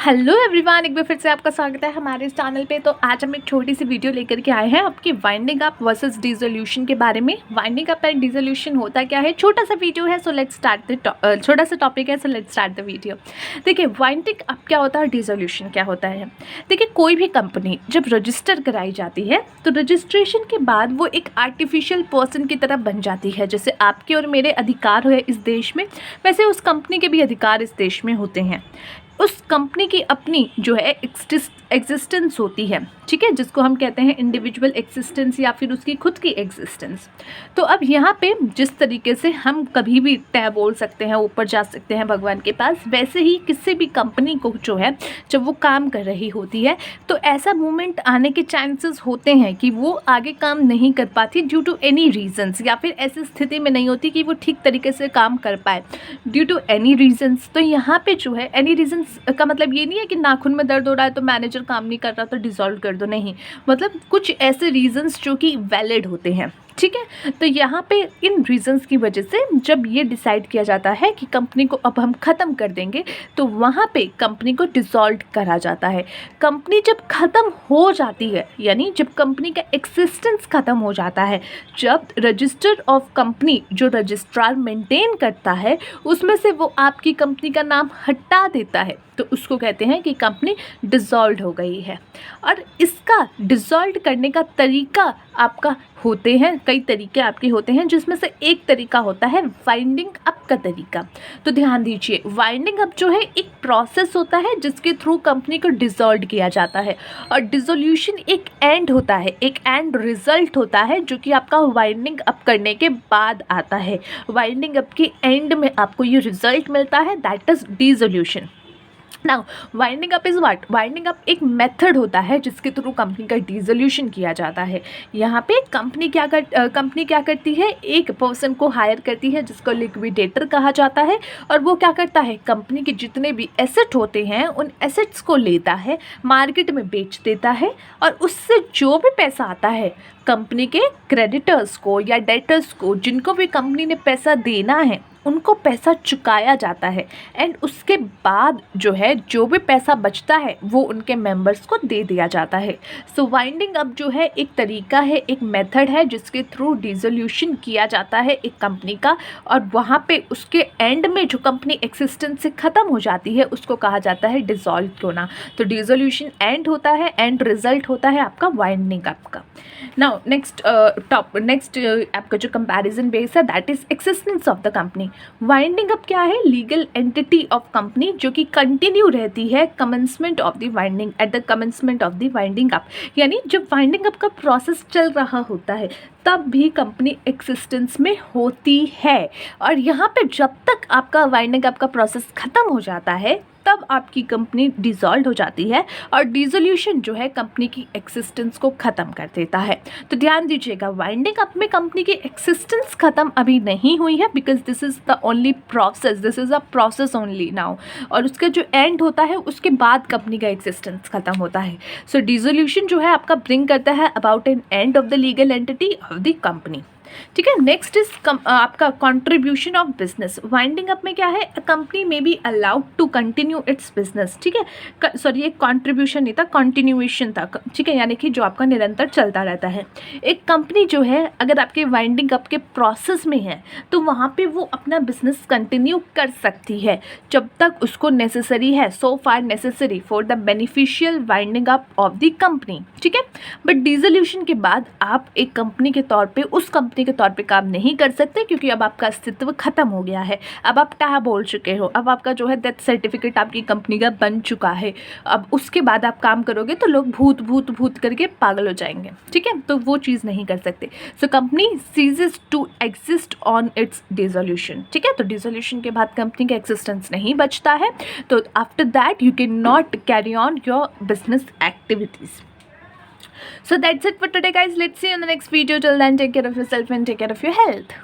Hello everyone, एक बार फिर से आपका स्वागत है हमारे इस चैनल पे। तो आज हम एक छोटी सी वीडियो लेकर के आए हैं आपकी वाइंडिंग अप वर्सेस डिसोल्यूशन के बारे में। वाइंडिंग अप एंड डिसोल्यूशन होता क्या है, छोटा सा वीडियो है, सो लेट्स स्टार्ट द छोटा सा टॉपिक है, so let's start the video. देखिए, वाइंडिंग अप क्या होता है, डिसोल्यूशन क्या होता है। देखिए, कोई भी कंपनी जब रजिस्टर कराई जाती है तो रजिस्ट्रेशन के बाद वो एक आर्टिफिशियल पर्सन की तरह बन जाती है। जैसे आपके और मेरे अधिकार है इस देश में, वैसे उस कंपनी के भी अधिकार इस देश में होते हैं। उस कंपनी की अपनी जो है एग्जिस्टेंस होती है, ठीक है, जिसको हम कहते हैं इंडिविजुअल एग्जिस्टेंस या फिर उसकी खुद की एग्जिस्टेंस। तो अब यहाँ पे जिस तरीके से हम कभी भी तय बोल सकते हैं, ऊपर जा सकते हैं भगवान के पास, वैसे ही किसी भी कंपनी को जो है जब वो काम कर रही होती है तो ऐसा मोमेंट आने के चांसेस होते हैं कि वो आगे काम नहीं कर पाती ड्यू टू एनी रीजंस, या फिर ऐसी स्थिति में नहीं होती कि वो ठीक तरीके से काम कर पाए ड्यू टू एनी रीजंस। तो यहाँ पे जो है एनी रीजंस का मतलब ये नहीं है कि नाखून में दर्द हो रहा है तो मैनेजर काम नहीं कर रहा तो डिसॉल्व कर दो, नहीं, मतलब कुछ ऐसे रीजंस जो कि वैलिड होते हैं, ठीक है। तो यहाँ पे इन रीजंस की वजह से जब ये डिसाइड किया जाता है कि कंपनी को अब हम ख़त्म कर देंगे तो वहाँ पे कंपनी को डिसॉल्व करा जाता है। कंपनी जब ख़त्म हो जाती है, यानी जब कंपनी का एक्सिस्टेंस ख़त्म हो जाता है, जब रजिस्टर ऑफ कंपनी जो रजिस्ट्रार मेंटेन करता है उसमें से वो आपकी कंपनी का नाम हटा देता है, तो उसको कहते हैं कि कंपनी डिसॉल्व हो गई है। और इसका डिसॉल्व करने का तरीका आपका होते हैं, कई तरीके आपके होते हैं, जिसमें से एक तरीका होता है वाइंडिंग अप का तरीका। तो ध्यान दीजिए, वाइंडिंग अप जो है एक प्रोसेस होता है जिसके थ्रू कंपनी को डिसॉल्व किया जाता है, और डिसोल्यूशन एक एंड होता है, एक एंड रिजल्ट होता है जो कि आपका वाइंडिंग अप करने के बाद आता है। वाइंडिंग अप के एंड में आपको ये रिजल्ट मिलता है, that is dissolution. Now winding up is what, winding up एक मेथड होता है जिसके थ्रू कंपनी का डिसोल्यूशन किया जाता है। यहाँ पे कंपनी क्या करती है, एक पर्सन को हायर करती है जिसको लिक्विडेटर कहा जाता है, और वो क्या करता है, कंपनी के जितने भी एसेट होते हैं उन एसेट्स को लेता है, मार्केट में बेच देता है, और उससे जो भी पैसा आता है कंपनी के क्रेडिटर्स को या डेटर्स को, जिनको भी कंपनी ने पैसा देना है, उनको पैसा चुकाया जाता है। एंड उसके बाद जो है जो भी पैसा बचता है वो उनके मेंबर्स को दे दिया जाता है। सो वाइंडिंग अप जो है एक तरीका है, एक मेथड है जिसके थ्रू डिसोल्यूशन किया जाता है एक कंपनी का, और वहाँ पे उसके एंड में जो कंपनी एक्सिस्टेंस से ख़त्म हो जाती है उसको कहा जाता है डिसॉल्व होना। तो डिसोल्यूशन एंड होता है, एंड रिजल्ट होता है आपका वाइंडिंग अप का। नाउ नेक्स्ट आपका जो कंपैरिजन बेस है that is existence of the company. Winding up क्या है, लीगल एंटिटी ऑफ कंपनी जो कि कंटिन्यू रहती है commencement of the winding, at the commencement of the winding up, यानी जब वाइंडिंग अप का प्रोसेस चल रहा होता है तब भी कंपनी एक्सिस्टेंस में होती है। और यहाँ पे जब तक आपका वाइंडिंग अप का प्रोसेस ख़त्म हो जाता है तब आपकी कंपनी डिसॉल्व हो जाती है, और डिसोल्यूशन जो है कंपनी की एक्सिस्टेंस को ख़त्म कर देता है। तो ध्यान दीजिएगा, वाइंडिंग अप में कंपनी की एक्सिस्टेंस ख़त्म अभी नहीं हुई है, because this is the only process, this is a process only now, और उसका जो एंड होता है उसके बाद कंपनी का एक्सिस्टेंस ख़त्म होता है। सो डिसोल्यूशन जो है आपका ब्रिंग करता है about an end of the legal entity of the company, ठीक है। नेक्स्ट इज आपका contribution of business. Winding up में क्या है, अ कंपनी में be allowed to continue its business, ठीक है, सॉरी ये कंट्रीब्यूशन नहीं था, कंटिन्यूएशन था, ठीक है, यानी कि जो आपका निरंतर चलता रहता है। एक कंपनी जो है अगर आपके वाइंडिंग अप के प्रोसेस में है तो वहाँ पे वो अपना बिजनेस कंटिन्यू कर सकती है जब तक उसको नेसेसरी है, so far necessary for the beneficial winding up of the company, ठीक है। बट डिसोल्यूशन के बाद आप एक कंपनी के तौर पे उस कंपनी के तौर पे काम नहीं कर सकते, क्योंकि अब आपका अस्तित्व खत्म हो गया है, अब आप क्या बोल चुके हो, अब आपका जो है डेथ सर्टिफिकेट आपकी कंपनी का बन चुका है। अब उसके बाद आप काम करोगे तो लोग भूत भूत भूत करके पागल हो जाएंगे, ठीक है, तो वो चीज़ नहीं कर सकते। So company ceases to exist on its dissolution, ठीक है। तो डिसोल्यूशन के बाद कंपनी का एक्सिस्टेंस नहीं बचता है, तो after that you can not carry on your business activities. So that's it for today guys, let's see you in the next video. Till then, take care of yourself and take care of your health.